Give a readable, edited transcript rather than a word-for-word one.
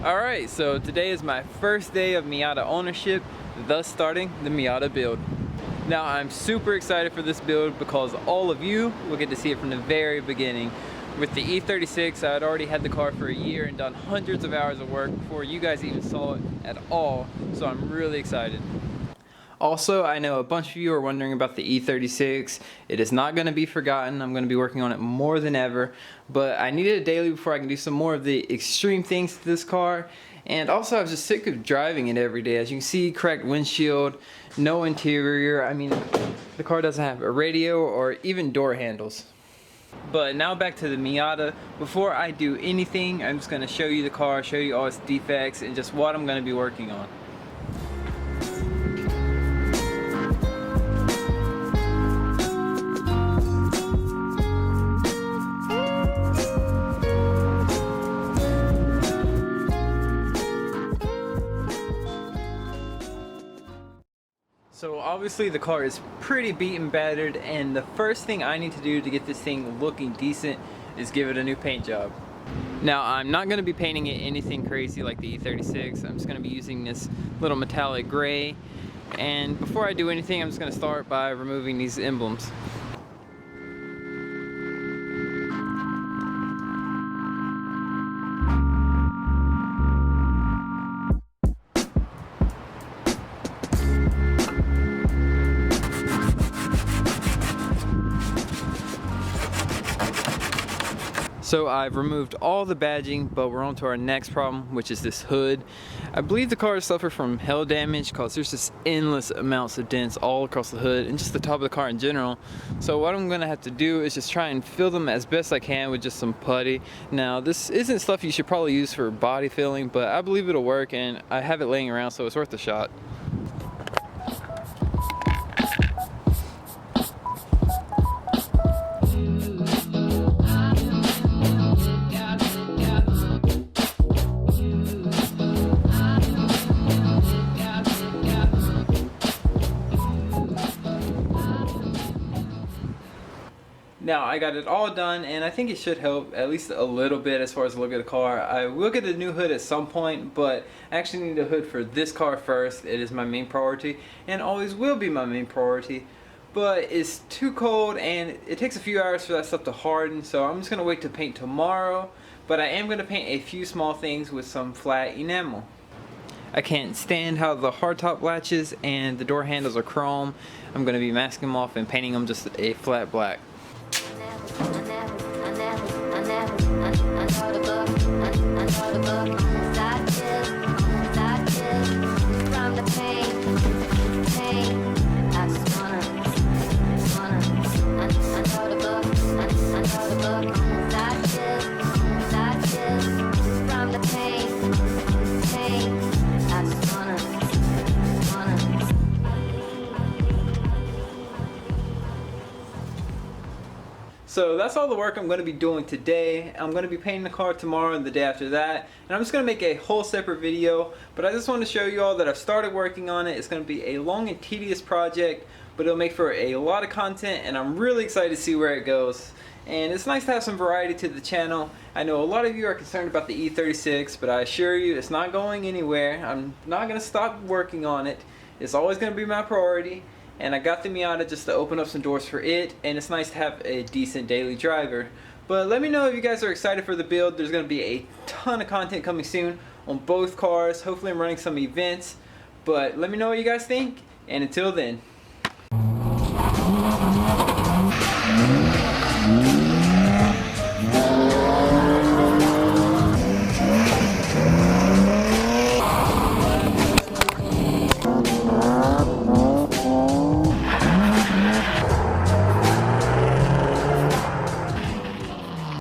Alright, so today is my first day of Miata ownership, thus starting the Miata build. Now I'm super excited for this build because all of you will get to see it from the very beginning. With the E36, I had already had the car for a year and done hundreds of hours of work before you guys even saw it at all, so I'm really excited. Also, I know a bunch of you are wondering about the E36. It is not going to be forgotten. I'm going to be working on it more than ever, but I needed a daily before I can do some more of the extreme things to this car. And also, I was just sick of driving it every day. As you can see, cracked windshield, no interior. I mean, the car doesn't have a radio or even door handles. But now back to the Miata. Before I do anything, I'm just going to show you the car, show you all its defects, and just what I'm going to be working on. So obviously the car is pretty beat and battered, and the first thing I need to do to get this thing looking decent is give it a new paint job. Now I'm not going to be painting it anything crazy like the E36. I'm just going to be using this little metallic gray, and before I do anything I'm just going to start by removing these emblems. So I've removed all the badging, but we're on to our next problem, which is this hood. I believe the car has suffered from hail damage because there's just endless amounts of dents all across the hood and just the top of the car in general. So what I'm gonna have to do is just try and fill them as best I can with just some putty. Now this isn't stuff you should probably use for body filling, but I believe it'll work and I have it laying around, so it's worth a shot. Now I got it all done, and I think it should help at least a little bit as far as the look of the car. I will get a new hood at some point, but I actually need a hood for this car first. It is my main priority and always will be my main priority, but it's too cold and it takes a few hours for that stuff to harden, so I'm just going to wait to paint tomorrow. But I am going to paint a few small things with some flat enamel. I can't stand how the hardtop latches and the door handles are chrome. I'm going to be masking them off and painting them just a flat black. So that's all the work I'm going to be doing today. I'm going to be painting the car tomorrow and the day after that, and I'm just going to make a whole separate video, but I just want to show you all that I've started working on it. It's going to be a long and tedious project, but it'll make for a lot of content, and I'm really excited to see where it goes. And it's nice to have some variety to the channel. I know a lot of you are concerned about the E36, but I assure you it's not going anywhere. I'm not going to stop working on it. It's always going to be my priority. And I got the Miata just to open up some doors for it, and it's nice to have a decent daily driver. But let me know if you guys are excited for the build. There's going to be a ton of content coming soon on both cars. Hopefully I'm running some events, but let me know what you guys think, and until then.